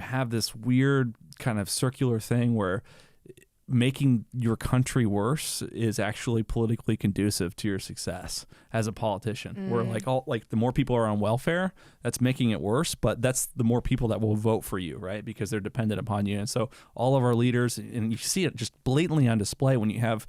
have this weird kind of circular thing where making your country worse is actually politically conducive to your success as a politician. Where the more people are on welfare, that's making it worse, but that's the more people that will vote for you, right? Because they're dependent upon you. And so all of our leaders, and you see it just blatantly on display when you have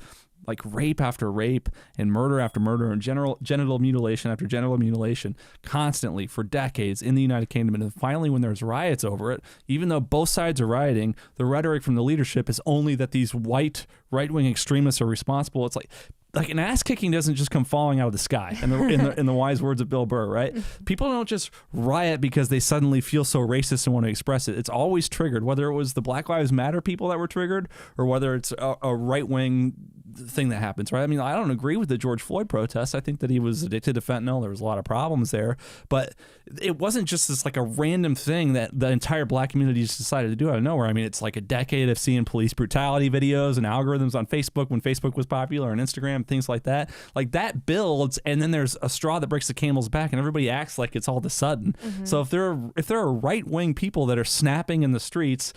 like rape after rape and murder after murder and genital mutilation after genital mutilation constantly for decades in the United Kingdom. And then finally, when there's riots over it, even though both sides are rioting, the rhetoric from the leadership is only that these white right-wing extremists are responsible. It's like an ass kicking doesn't just come falling out of the sky in the wise words of Bill Burr, right? People don't just riot because they suddenly feel so racist and want to express it. It's always triggered, whether it was the Black Lives Matter people that were triggered or whether it's a right-wing thing that happens, right? I mean, I don't agree with the George Floyd protests. I think that he was addicted to fentanyl. There was a lot of problems there, but it wasn't just this like a random thing that the entire black community just decided to do out of nowhere. I mean, it's like a decade of seeing police brutality videos and algorithms on Facebook when Facebook was popular and Instagram, things like that. Like that builds, and then there's a straw that breaks the camel's back, and everybody acts like it's all of a sudden. So if there are right-wing people that are snapping in the streets,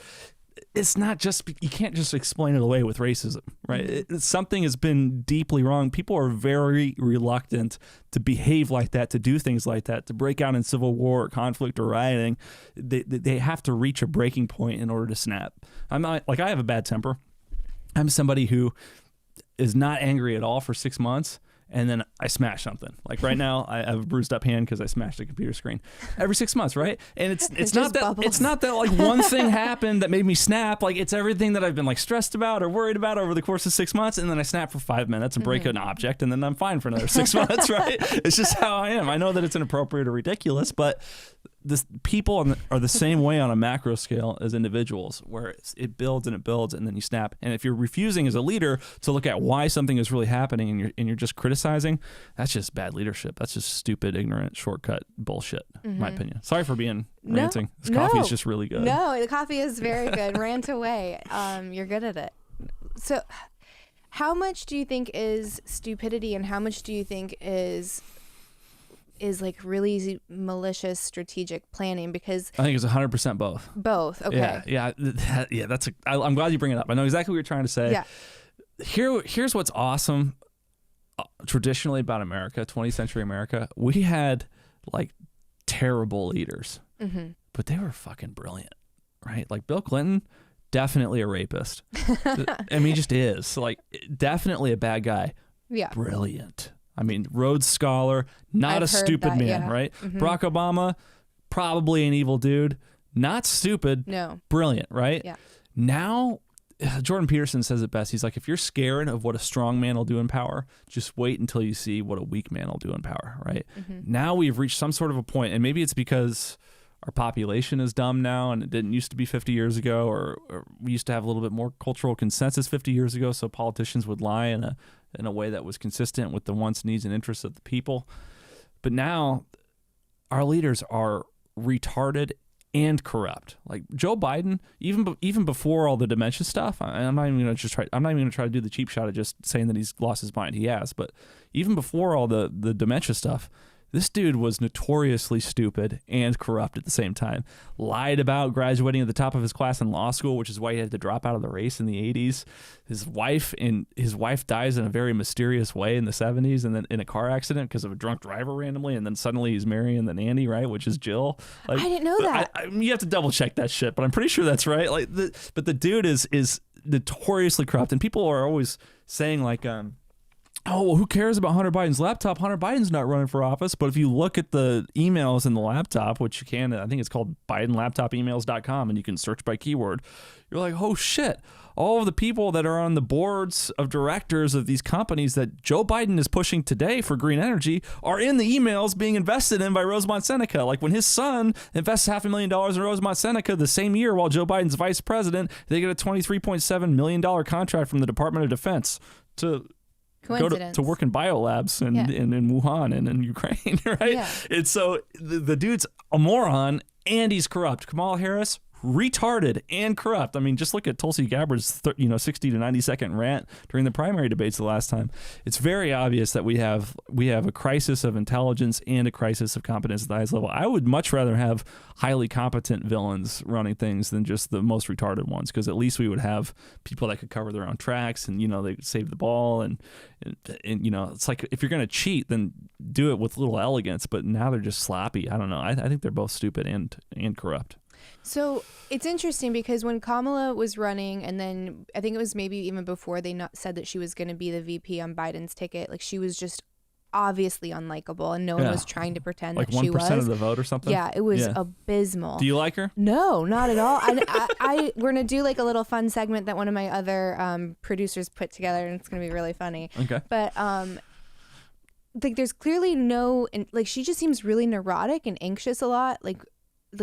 it's not just, you can't just explain it away with racism, right? Something has been deeply wrong. People are very reluctant to behave like that, to do things like that, to break out in civil war or conflict or rioting. They have to reach a breaking point in order to snap. I'm not, like, I have a bad temper. I'm somebody who is not angry at all for 6 months, and then I smash something. Like right now, I have a bruised up hand because I smashed a computer screen. Every 6 months, right? And it's not that bubbles. It's not that like one thing happened that made me snap. Like it's everything that I've been like stressed about or worried about over the course of 6 months, and then I snap for 5 minutes and break an object, and then I'm fine for another 6 months, right? It's just how I am. I know that it's inappropriate or ridiculous, but people are the same way on a macro scale as individuals, where it builds and it builds, and then you snap. And if you're refusing as a leader to look at why something is really happening, and you're just criticizing, that's just bad leadership. That's just stupid, ignorant, shortcut bullshit, in my opinion. Sorry for being ranting. This coffee is just really good. No, the coffee is very good. Rant away. You're good at it. So how much do you think is stupidity, and how much do you think is like really malicious strategic planning? Because I think it's 100% both. Both. Okay. Yeah. I'm glad you bring it up. I know exactly what you're trying to say. Yeah. Here's what's awesome. Traditionally about America, 20th century America, we had like terrible leaders, but they were fucking brilliant, right? Like Bill Clinton, definitely a rapist. I mean, he just is. Like, definitely a bad guy. Yeah. Brilliant. I mean, Rhodes Scholar, not a stupid man, right? Barack Obama, probably an evil dude, not stupid, no, brilliant, right? Yeah. Now, Jordan Peterson says it best. He's like, if you're scared of what a strong man will do in power, just wait until you see what a weak man will do in power, right? Now we've reached some sort of a point, and maybe it's because our population is dumb now, and it didn't used to be 50 years ago, or we used to have a little bit more cultural consensus 50 years ago, so politicians would lie in a way that was consistent with the wants, needs, and interests of the people. But now our leaders are retarded and corrupt. Like Joe Biden, even before all the dementia stuff, I'm not even going to try to do the cheap shot of just saying that he's lost his mind. He has, but even before all the dementia stuff, this dude was notoriously stupid and corrupt at the same time. Lied about graduating at the top of his class in law school, which is why he had to drop out of the race in the 80s. His wife dies in a very mysterious way in the 70s, and then in a car accident because of a drunk driver randomly, and then suddenly he's marrying the nanny, right, which is Jill. Like, I didn't know that. You have to double check that shit, but I'm pretty sure that's right. Like, but the dude is notoriously corrupt, and people are always saying like, oh, well, who cares about Hunter Biden's laptop? Hunter Biden's not running for office. But if you look at the emails in the laptop, which you can, I think it's called BidenLaptopEmails.com, and you can search by keyword, you're like, oh shit, all of the people that are on the boards of directors of these companies that Joe Biden is pushing today for green energy are in the emails being invested in by Rosemont Seneca. Like when his son invests $500,000 in Rosemont Seneca the same year while Joe Biden's vice president, they get a $23.7 million contract from the Department of Defense to go to work in biolabs in Wuhan and in Ukraine, right? Yeah. And so the dude's a moron and he's corrupt. Kamala Harris, retarded and corrupt. I mean, just look at Tulsi Gabbard's 60 to 90 second rant during the primary debates the last time. It's very obvious that we have a crisis of intelligence and a crisis of competence at the highest level. I would much rather have highly competent villains running things than just the most retarded ones, because at least we would have people that could cover their own tracks and they could save the ball and it's like, if you're going to cheat, then do it with little elegance. But now they're just sloppy. I don't know. I think they're both stupid and corrupt. So it's interesting because when Kamala was running, and then I think it was maybe even before they said that she was going to be the VP on Biden's ticket, like she was just obviously unlikable, and no one was trying to pretend like that she was. 1% of the vote or something? Yeah, it was abysmal. Do you like her? No, not at all. We're going to do like a little fun segment that one of my other producers put together, and it's going to be really funny. Okay. But like there's clearly like she just seems really neurotic and anxious a lot. Like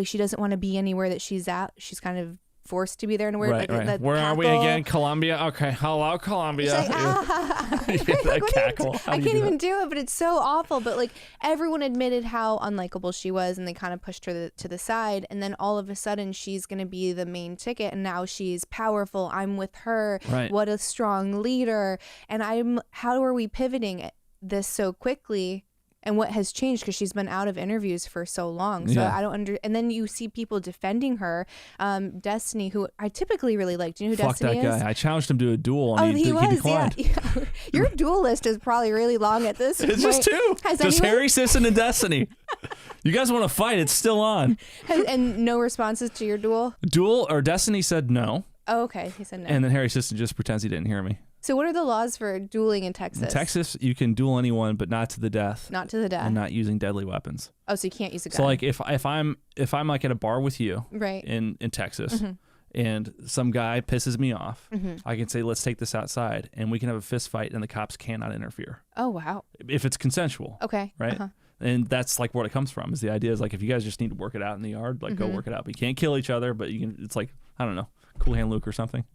she doesn't want to be anywhere that she's at. She's kind of forced to be there and where right. Where are we again? Colombia. Okay, hello, Colombia. Like, that cackle. I can't even do it, but it's so awful. But like everyone admitted how unlikable she was, and they kind of pushed her to the side. And then all of a sudden, she's going to be the main ticket, and now she's powerful. I'm with her. Right. What a strong leader. And how are we pivoting this so quickly? And what has changed, because she's been out of interviews for so long. So I don't and then you see people defending her. Destiny, who I typically really like. Do you know who Fuck Destiny that is? guy. I challenged him to a duel, and he declined. Yeah. Your duel list is probably really long at this point. It's just two. Just Harry, Sisson, and Destiny. You guys want to fight? It's still on. And no responses to your duel? Duel or Destiny said no. Oh, okay. He said no. And then Harry Sisson just pretends he didn't hear me. So what are the laws for dueling in Texas? In Texas, you can duel anyone, but not to the death. Not to the death. And not using deadly weapons. Oh, so you can't use a gun. So like if I'm like at a bar with you, right, in Texas, and some guy pisses me off, I can say, let's take this outside, and we can have a fist fight, and the cops cannot interfere. Oh, wow. If it's consensual. Okay. Right. Uh-huh. And that's like what it comes from. Is the idea is like, if you guys just need to work it out in the yard, like go work it out. But you can't kill each other, but you can. It's like, I don't know, Cool Hand Luke or something.